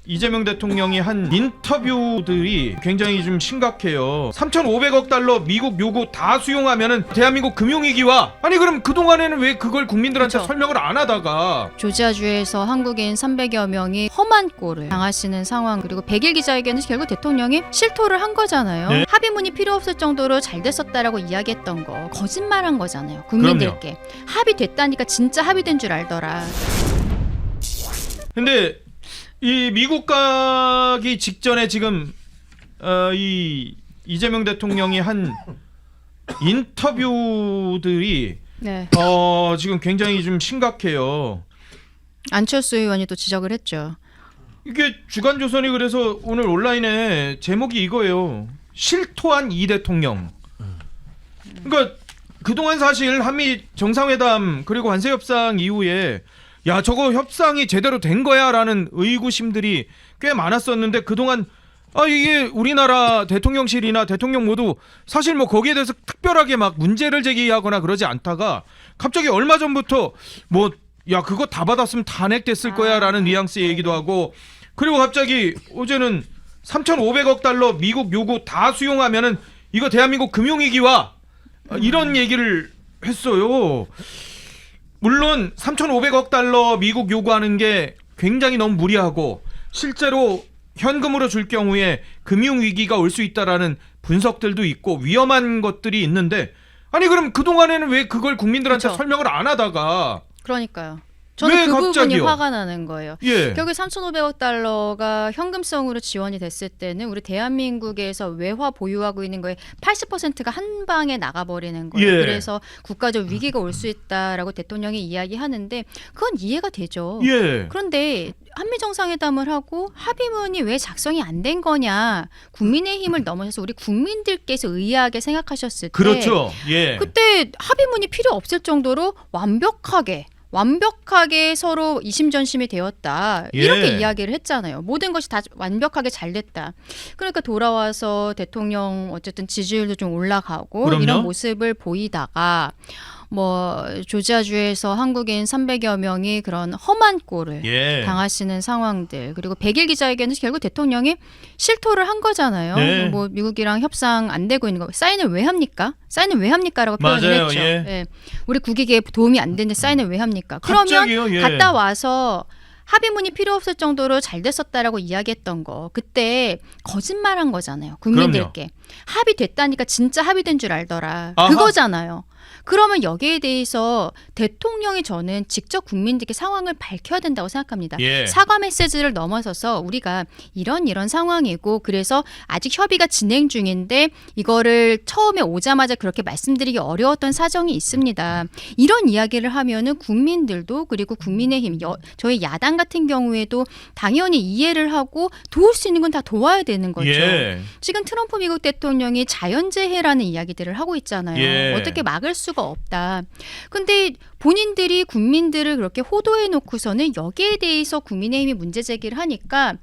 이재명 대통령이 한 인터뷰들이 굉장히 좀 심각해요. 3,500억 달러 미국 요구 다 수용하면은 대한민국 금융위기와, 아니 그럼 그동안에는 왜 그걸 국민들한테 그쵸. 설명을 안 하다가. 조지아주에서 한국인 300여 명이 험한 꼴을 당하시는 상황, 그리고 100일 기자회견에서 결국 대통령이 실토를 한 거잖아요. 네. 합의문이 필요 없을 정도로 잘 됐었다라고 이야기했던 거 거짓말한 거잖아요. 국민들께. 합의됐다니까 진짜 합의된 줄 알더라. 근데 이 미국 가기 직전에 지금 이 이재명 대통령이 한 인터뷰들이 네. 지금 굉장히 좀 심각해요. 안철수 의원이 또 지적을 했죠. 이게 주간조선이 그래서 오늘 온라인에 제목이 이거예요. 실토한 이 대통령. 그러니까 그동안 사실 한미 정상회담 그리고 관세협상 이후에 야 저거 협상이 제대로 된 거야 라는 의구심들이 꽤 많았었는데, 그동안 이게 우리나라 대통령실이나 대통령 모두 사실 뭐 거기에 대해서 특별하게 막 문제를 제기하거나 그러지 않다가 갑자기 얼마 전부터 뭐 야 그거 다 받았으면 탄핵됐을 거야 라는 뉘앙스의 얘기도 하고, 그리고 갑자기 어제는 3,500억 달러 미국 요구 다 수용하면은 이거 대한민국 금융위기와 이런 얘기를 했어요. 물론 3,500억 달러 미국 요구하는 게 굉장히 너무 무리하고 실제로 현금으로 줄 경우에 금융위기가 올 수 있다라는 분석들도 있고 위험한 것들이 있는데, 아니 그럼 그동안에는 왜 그걸 국민들한테 그쵸. 설명을 안 하다가. 그러니까요. 왜 저는 그 부분이 갑자기요? 화가 나는 거예요. 예. 결국 3,500억 달러가 현금성으로 지원이 됐을 때는 우리 대한민국에서 외화 보유하고 있는 거에 80%가 한 방에 나가버리는 거예요. 예. 그래서 국가적 위기가 올 수 있다라고 대통령이 이야기하는데 그건 이해가 되죠. 예. 그런데 한미 정상회담을 하고 합의문이 왜 작성이 안 된 거냐, 국민의힘을 넘어서서 우리 국민들께서 의아하게 생각하셨을 때, 그렇죠. 예. 그때 합의문이 필요 없을 정도로 완벽하게 서로 이심전심이 되었다. 예. 이렇게 이야기를 했잖아요. 모든 것이 다 완벽하게 잘 됐다. 그러니까 돌아와서 대통령 어쨌든 지지율도 좀 올라가고 그럼요. 이런 모습을 보이다가 뭐 조지아주에서 한국인 300여 명이 그런 험한 꼴을 예. 당하시는 상황들, 그리고 100일 기자회견에서 결국 대통령이 실토를 한 거잖아요. 네. 뭐 미국이랑 협상 안 되고 있는 거 사인을 왜 합니까? 사인을 왜 합니까?라고 표현을 맞아요. 했죠. 예. 예. 우리 국익에 도움이 안 되는데 사인을 왜 합니까? 그러면 갑자기요? 예. 갔다 와서 합의문이 필요 없을 정도로 잘 됐었다라고 이야기했던 거 그때 거짓말한 거잖아요. 국민들께. 합의됐다니까 진짜 합의된 줄 알더라. 아하. 그거잖아요. 그러면 여기에 대해서 대통령이 저는 직접 국민들께 상황을 밝혀야 된다고 생각합니다. 예. 사과 메시지를 넘어서서 우리가 이런 상황이고 그래서 아직 협의가 진행 중인데 이거를 처음에 오자마자 그렇게 말씀드리기 어려웠던 사정이 있습니다. 이런 이야기를 하면은 국민들도, 그리고 국민의힘, 저희 야당 같은 경우에도 당연히 이해를 하고 도울 수 있는 건 다 도와야 되는 거죠. 예. 지금 트럼프 미국 대통령이 자연재해라는 이야기들을 하고 있잖아요. 예. 어떻게 막을 수가 없다. 근데 본인들이 국민들을 그렇게 호도해 놓고서는 여기에 대해서 국민의힘이 문제 제기를 하니까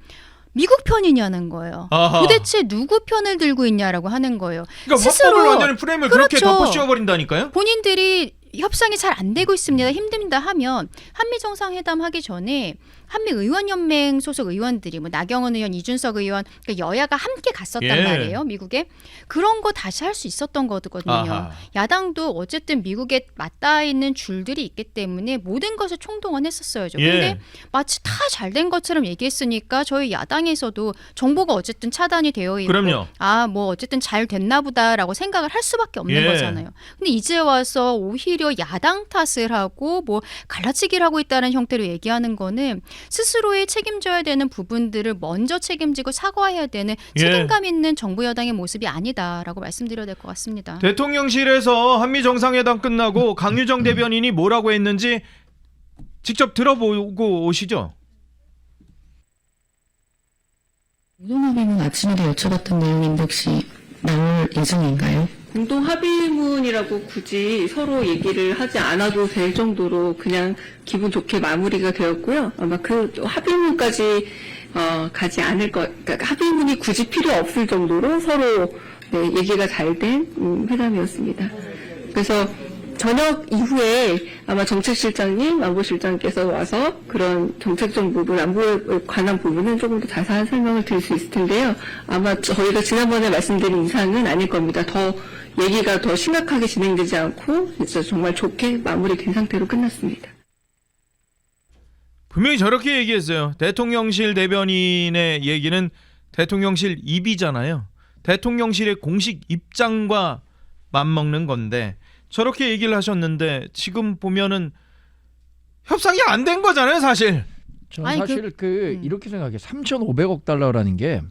미국 편이냐는 거예요. 아하. 도대체 누구 편을 들고 있냐라고 하는 거예요. 그러니까 스스로 헌법을 완전히 프레임을 그렇게 그렇죠. 덮어 씌워버린다니까요? 본인들이 협상이 잘 안 되고 있습니다. 힘듭니다 하면 한미 정상회담 하기 전에 한미 의원연맹 소속 의원들이 뭐 나경원 의원, 이준석 의원, 그러니까 여야가 함께 갔었단 예. 말이에요. 미국에. 그런 거 다시 할 수 있었던 거거든요. 아하. 야당도 어쨌든 미국에 맞닿아 있는 줄들이 있기 때문에 모든 것을 총동원했었어요. 예. 근데 마치 다 잘 된 것처럼 얘기했으니까 저희 야당에서도 정보가 어쨌든 차단이 되어 있고 그럼요. 뭐 어쨌든 잘 됐나 보다라고 생각을 할 수밖에 없는 예. 거잖아요. 근데 이제 와서 오히려 야당 탓을 하고 뭐 갈라치기를 하고 있다는 형태로 얘기하는 거는 스스로의 책임져야 되는 부분들을 먼저 책임지고 사과해야 되는 예. 책임감 있는 정부 여당의 모습이 아니다라고 말씀드려야 될 것 같습니다. 대통령실에서 한미 정상회담 끝나고 강유정 대변인이 뭐라고 했는지 직접 들어보고 오시죠. 공동합의문 아침에도 여쭤봤던 내용인데 혹시 나올 예정인가요? 공동 합의문이라고 굳이 서로 얘기를 하지 않아도 될 정도로 그냥 기분 좋게 마무리가 되었고요. 아마 그 합의문까지 가지 않을 그러니까 합의문이 굳이 필요 없을 정도로 서로 얘기가 잘 된 회담이었습니다. 그래서 저녁 이후에 아마 정책실장님, 안보실장께서 와서 그런 정책적 부분, 안보에 관한 부분은 조금 더 자세한 설명을 드릴 수 있을 텐데요. 아마 저희가 지난번에 말씀드린 이상은 아닐 겁니다. 더 얘기가 더 심각하게 진행되지 않고 진짜 정말 좋게 마무리된 상태로 끝났습니다. 분명히 저렇게 얘기했어요. 대통령실 대변인의 얘기는 대통령실 입이잖아요. 대통령실의 공식 입장과 맞먹는 건데 저렇게 얘기를 하셨는데 지금 보면은 협상이 안 된 거잖아요, 사실. 저는 아니, 사실 이렇게 생각해요. 3,500억 달러라는 게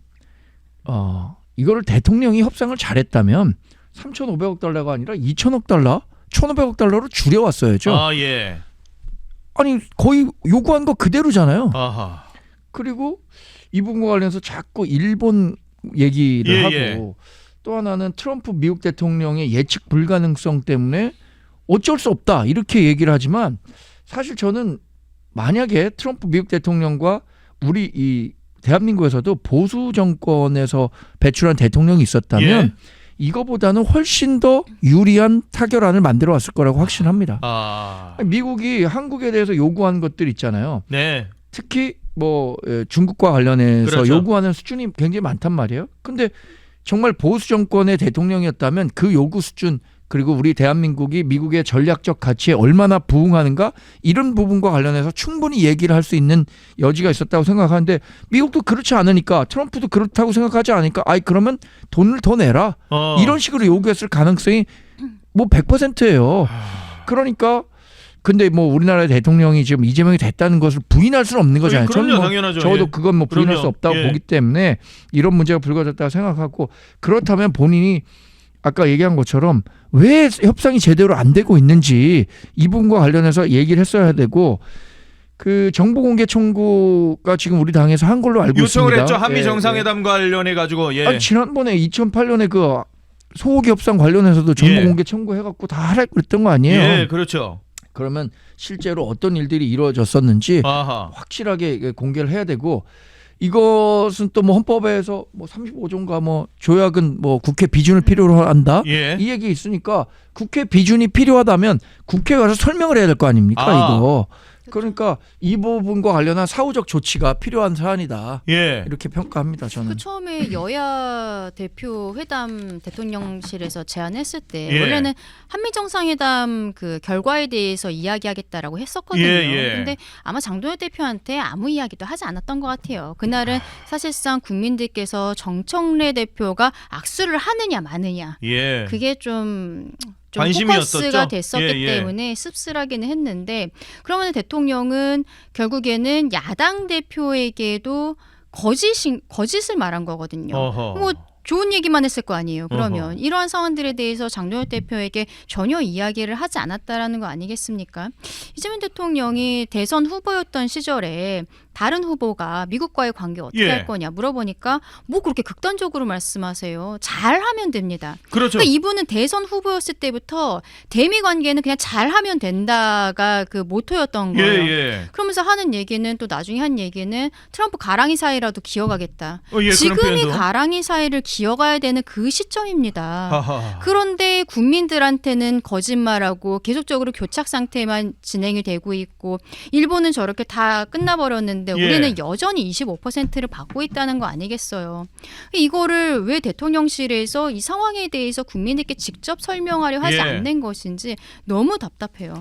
이거를 대통령이 협상을 잘했다면 3,500억 달러가 아니라 2,000억 달러, 1,500억 달러로 줄여왔어야죠. 아, 예. 아니 거의 요구한 거 그대로잖아요. 아하. 그리고 이 부분과 관련해서 자꾸 일본 얘기를 예, 하고 예. 또 하나는 트럼프 미국 대통령의 예측 불가능성 때문에 어쩔 수 없다 이렇게 얘기를 하지만 사실 저는 만약에 트럼프 미국 대통령과 우리 이 대한민국에서도 보수 정권에서 배출한 대통령이 있었다면 예. 이거보다는 훨씬 더 유리한 타결안을 만들어 왔을 거라고 확신합니다. 아. 미국이 한국에 대해서 요구한 것들 있잖아요. 네. 특히 뭐 중국과 관련해서 그렇죠. 요구하는 수준이 굉장히 많단 말이에요. 근데 정말 보수 정권의 대통령이었다면 그 요구 수준 그리고 우리 대한민국이 미국의 전략적 가치에 얼마나 부응하는가 이런 부분과 관련해서 충분히 얘기를 할 수 있는 여지가 있었다고 생각하는데 미국도 그렇지 않으니까 트럼프도 그렇다고 생각하지 않으니까 아이 그러면 돈을 더 내라 이런 식으로 요구했을 가능성이 뭐 100%예요. 그러니까 근데 뭐 우리나라의 대통령이 지금 이재명이 됐다는 것을 부인할 수는 없는 거잖아요. 그럼요, 저는 뭐 당연하죠. 적어도 예. 그건 뭐 부인할 그럼요. 수 없다고 예. 보기 때문에 이런 문제가 불거졌다고 생각하고 그렇다면 본인이 아까 얘기한 것처럼 왜 협상이 제대로 안 되고 있는지 이 부분과 관련해서 얘기를 했어야 되고 그 정보공개 청구가 지금 우리 당에서 한 걸로 알고 요청을 있습니다. 했죠. 한미 예, 정상회담 관련해 가지고. 예. 아니, 지난번에 2008년에 그 소고기 협상 관련해서도 정보공개 청구해갖고 다 하라고 그랬던 거 아니에요? 예, 그렇죠. 그러면 실제로 어떤 일들이 이루어졌었는지 아하. 확실하게 공개를 해야 되고 이것은 또 뭐 헌법에서 뭐 35조인가 뭐 조약은 뭐 국회 비준을 필요로 한다 예. 이 얘기 있으니까 국회 비준이 필요하다면 국회에 가서 설명을 해야 될 거 아닙니까 이거 그러니까 이 부분과 관련한 사후적 조치가 필요한 사안이다 예. 이렇게 평가합니다 저는. 그 처음에 여야 대표 회담 대통령실에서 제안했을 때 예. 원래는 한미 정상회담 그 결과에 대해서 이야기하겠다라고 했었거든요. 예. 근데 아마 장동혁 대표한테 아무 이야기도 하지 않았던 것 같아요. 그날은 사실상 국민들께서 정청래 대표가 악수를 하느냐 마느냐 예. 그게 좀 관심이었었죠? 포커스가 됐었기 예, 예. 때문에 씁쓸하기는 했는데 그러면 대통령은 결국에는 야당 대표에게도 거짓을 말한 거거든요. 어허. 뭐 좋은 얘기만 했을 거 아니에요. 그러면 어허. 이러한 상황들에 대해서 장동혁 대표에게 전혀 이야기를 하지 않았다라는 거 아니겠습니까? 이재명 대통령이 대선 후보였던 시절에 다른 후보가 미국과의 관계 어떻게 예. 할 거냐 물어보니까 뭐 그렇게 극단적으로 말씀하세요. 잘하면 됩니다. 그렇죠. 그러니까 이분은 대선 후보였을 때부터 대미 관계는 그냥 잘하면 된다가 그 모토였던 예, 거예요. 예. 그러면서 하는 얘기는 또 나중에 한 얘기는 트럼프 가랑이 사이라도 기어가겠다. 예, 그런 지금이 표현도. 가랑이 사이를 기어가야 되는 그 시점입니다. 하하. 그런데 국민들한테는 거짓말하고 계속적으로 교착 상태만 진행이 되고 있고 일본은 저렇게 다 끝나버렸는데 예. 우리는 여전히 25%를 받고 있다는 거 아니겠어요. 이거를 왜 대통령실에서 이 상황에 대해서 국민에게 직접 설명하려 하지 예. 않는 것인지 너무 답답해요.